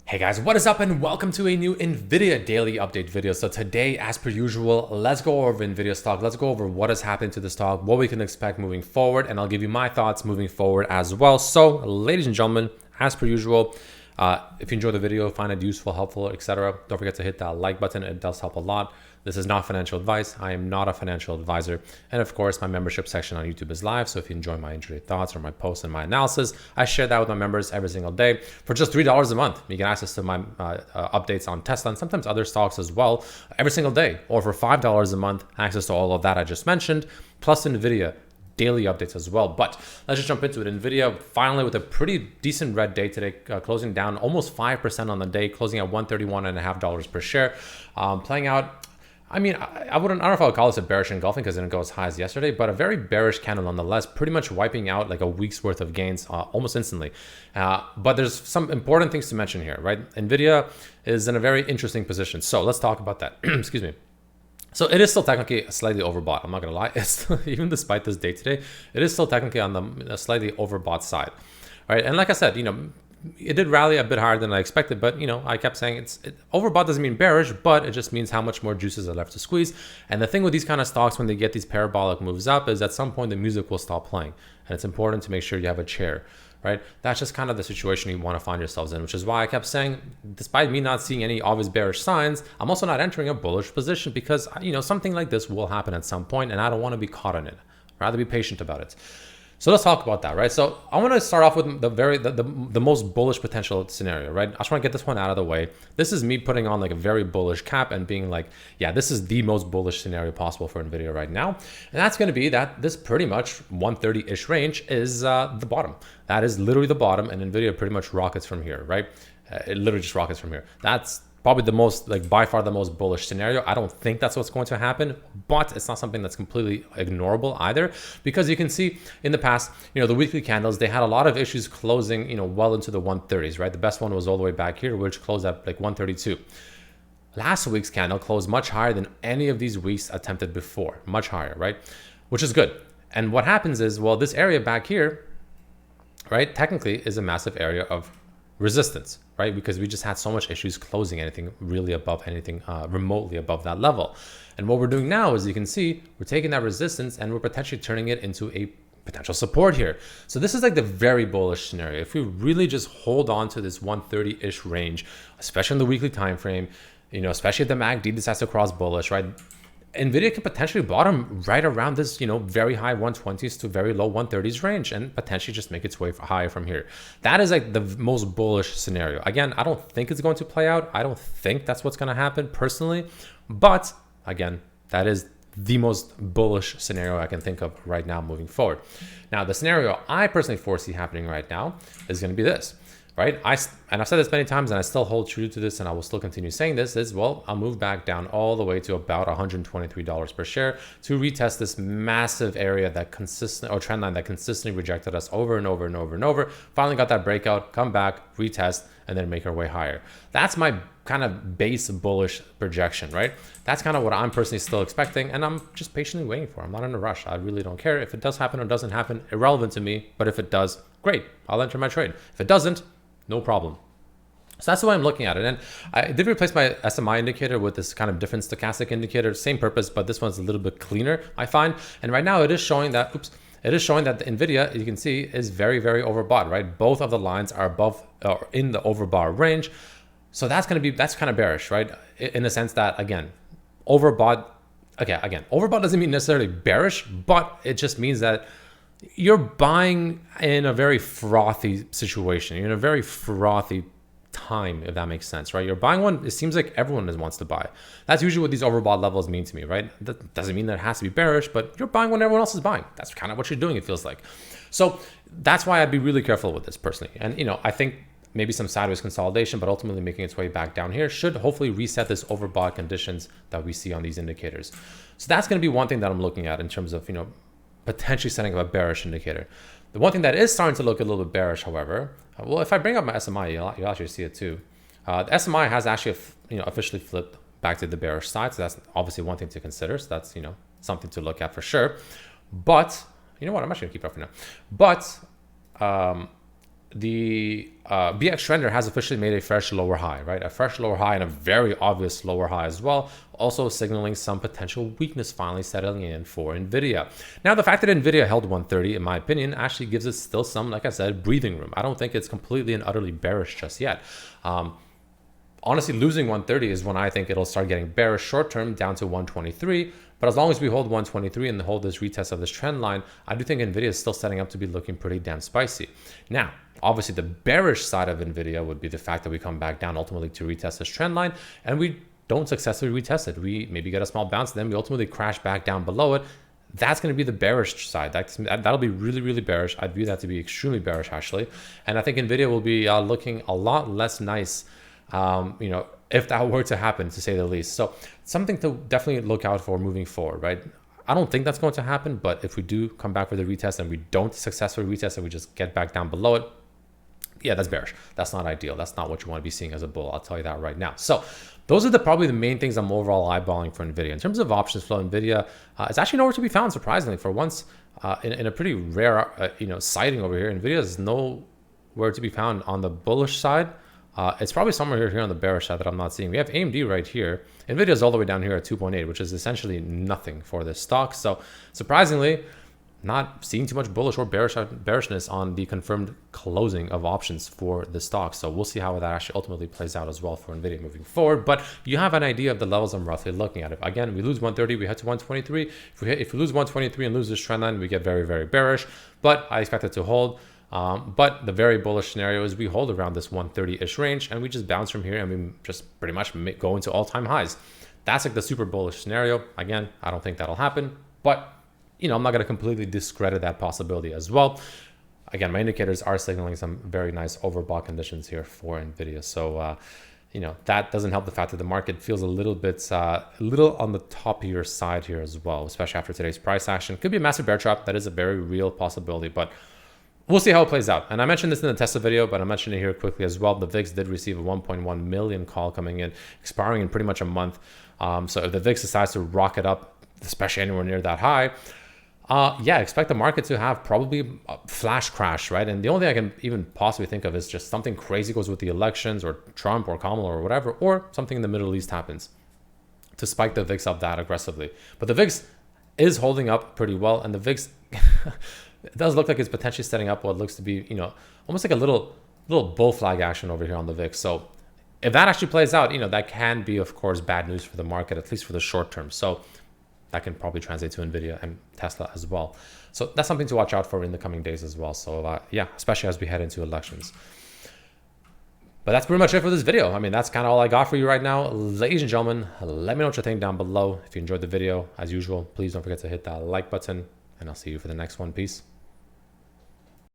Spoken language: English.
Hey guys, what is up and welcome to a new Nvidia daily update video. So today, as per usual, let's go over Nvidia stock. Let's go over what is happening to the stock, what we can expect moving forward, and I'll give you my thoughts moving forward as well. So ladies and gentlemen, as per usual, if you enjoy the video, find it useful, helpful, etc., don't forget to hit that like button. It does help a lot. This is not financial advice. I am not a financial advisor. And of course, my membership section on YouTube is live. So if you enjoy my intraday thoughts or my posts and my analysis, I share that with my members every single day for just $3 a month. You get access to my updates on Tesla and sometimes other stocks as well every single day. Or for $5 a month, access to all of that I just mentioned, plus Nvidia daily updates as well. But let's just jump into it. Nvidia finally with a pretty decent red day today, closing down almost 5% on the day, closing at $131.50 per share, playing out. I mean, I don't know if I would call this a bearish engulfing because it didn't go as high as yesterday, but a very bearish candle nonetheless, pretty much wiping out like a week's worth of gains almost instantly. But there's some important things to mention here, right? Nvidia is in a very interesting position. So let's talk about that. Excuse me. So it is still technically slightly overbought. I'm not going to lie. It's still, even despite this day today, it is still technically on the slightly overbought side, right? And like I said, it did rally a bit higher than I expected, but I kept saying overbought doesn't mean bearish, but it just means how much more juices are left to squeeze. And the thing with these kind of stocks, when they get these parabolic moves up, is at some point the music will stop playing, and it's important to make sure you have a chair, right? That's just kind of the situation you want to find yourselves in, which is why I kept saying, despite me not seeing any obvious bearish signs, I'm also not entering a bullish position because something like this will happen at some point, and I don't want to be caught in it. I'd rather be patient about it. So let's talk about that, right? So I want to start off with the most bullish potential scenario, right? I just want to get this one out of the way. This is me putting on like a very bullish cap and being like, yeah, this is the most bullish scenario possible for Nvidia right now. And that's going to be that this pretty much 130-ish range is the bottom. That is literally the bottom, and Nvidia pretty much rockets from here, right? It literally just rockets from here. That's probably the most, by far the most bullish scenario. I don't think that's what's going to happen, but it's not something that's completely ignorable either, because you can see in the past, the weekly candles, they had a lot of issues closing, well into the 130s, right? The best one was all the way back here, which closed at like 132. Last week's candle closed much higher than any of these weeks attempted before, much higher, right? Which is good. And what happens is, well, this area back here, right, technically is a massive area of resistance, right? Because we just had so much issues closing anything really above anything remotely above that level. And what we're doing now is, you can see, we're taking that resistance and we're potentially turning it into a potential support here. So this is like the very bullish scenario. If we really just hold on to this 130-ish range, especially in the weekly time frame, especially if the MACD decides to cross bullish, right? Nvidia can potentially bottom right around this, very high 120s to very low 130s range and potentially just make its way higher from here. That is like the most bullish scenario. Again, I don't think it's going to play out. I don't think that's what's going to happen personally. But again, that is the most bullish scenario I can think of right now moving forward. Now, the scenario I personally foresee happening right now is going to be this. Right? And I've said this many times, and I still hold true to this, and I will still continue saying this, is, well, I'll move back down all the way to about $123 per share to retest this massive area that trend line that consistently rejected us over and over and over and over. Finally got that breakout, come back, retest, and then make our way higher. That's my kind of base bullish projection, right? That's kind of what I'm personally still expecting, and I'm just patiently waiting for. I'm not in a rush. I really don't care if it does happen or doesn't happen. Irrelevant to me, but if it does, great. I'll enter my trade. If it doesn't, no problem. So that's the way I'm looking at it. And I did replace my SMI indicator with this kind of different stochastic indicator, same purpose, but this one's a little bit cleaner, I find. And right now it is showing that, it is showing that the Nvidia, you can see, is very, very overbought, right? Both of the lines are above or in the overbought range. So that's kind of bearish, right? In the sense that, again, overbought doesn't mean necessarily bearish, but it just means that you're buying in a very frothy situation. You're in a very frothy time, if that makes sense, right? You're buying one, it seems like everyone wants to buy. That's usually what these overbought levels mean to me, right? That doesn't mean that it has to be bearish, but you're buying when everyone else is buying. That's kind of what you're doing, it feels like. So that's why I'd be really careful with this personally. And, I think maybe some sideways consolidation, but ultimately making its way back down here should hopefully reset this overbought conditions that we see on these indicators. So that's going to be one thing that I'm looking at in terms of, potentially setting up a bearish indicator. The one thing that is starting to look a little bit bearish, however, well, if I bring up my SMI, you'll actually see it too. The SMI has actually, officially flipped back to the bearish side. So that's obviously one thing to consider. So that's, something to look at for sure. But you know what? I'm actually gonna keep it up for now. But the BX trender has officially made a fresh lower high, right? A fresh lower high and a very obvious lower high as well, also signaling some potential weakness finally settling in for Nvidia. Now, the fact that Nvidia held 130, in my opinion, actually gives it still some, like I said, breathing room. I don't think it's completely and utterly bearish just yet. Honestly, losing 130 is when I think it'll start getting bearish short term down to 123. But as long as we hold 123 and hold this retest of this trend line, I do think Nvidia is still setting up to be looking pretty damn spicy. Now, obviously, the bearish side of Nvidia would be the fact that we come back down ultimately to retest this trend line and we don't successfully retest it. We maybe get a small bounce, then we ultimately crash back down below it. That's going to be the bearish side. That'll be really, really bearish. I'd view that to be extremely bearish, actually. And I think Nvidia will be looking a lot less nice, if that were to happen, to say the least. So something to definitely look out for moving forward, right? I don't think that's going to happen, but if we do come back with a retest and we don't successfully retest and we just get back down below it, yeah, that's bearish. That's not ideal. That's not what you want to be seeing as a bull. I'll tell you that right now. So those are probably the main things I'm overall eyeballing for Nvidia. In terms of options flow, Nvidia is actually nowhere to be found, surprisingly. For once, in a pretty rare sighting over here, Nvidia is nowhere to be found on the bullish side. It's probably somewhere here on the bearish side that I'm not seeing. We have AMD right here. Nvidia is all the way down here at 2.8, which is essentially nothing for this stock. So surprisingly, not seeing too much bullish or bearishness on the confirmed closing of options for the stock. So we'll see how that actually ultimately plays out as well for Nvidia moving forward. But you have an idea of the levels I'm roughly looking at. If again we lose 130, we head to 123. If we lose 123 and lose this trend line, we get very, very bearish. But I expect it to hold. But the very bullish scenario is we hold around this 130-ish range and we just bounce from here and we just pretty much go into all-time highs. That's like the super bullish scenario. Again, I don't think that'll happen, but I'm not going to completely discredit that possibility as well. Again, my indicators are signaling some very nice overbought conditions here for Nvidia. So, that doesn't help the fact that the market feels a little on the top of your side here as well, especially after today's price action. Could be a massive bear trap. That is a very real possibility, but we'll see how it plays out. And I mentioned this in the Tesla video, but I mentioned it here quickly as well. The VIX did receive a 1.1 million call coming in, expiring in pretty much a month. So if the VIX decides to rocket up, especially anywhere near that high, expect the market to have probably a flash crash, right? And the only thing I can even possibly think of is just something crazy goes with the elections or Trump or Kamala or whatever, or something in the Middle East happens to spike the VIX up that aggressively. But the VIX is holding up pretty well, and the VIX it does look like it's potentially setting up what looks to be, almost like a little bull flag action over here on the VIX. So if that actually plays out, that can be, of course, bad news for the market, at least for the short term. So that can probably translate to Nvidia and Tesla as well. So that's something to watch out for in the coming days as well. So especially as we head into elections. But that's pretty much it for this video. I mean, that's kind of all I got for you right now. Ladies and gentlemen, let me know what you think down below. If you enjoyed the video, as usual, please don't forget to hit that like button, and I'll see you for the next one. Peace.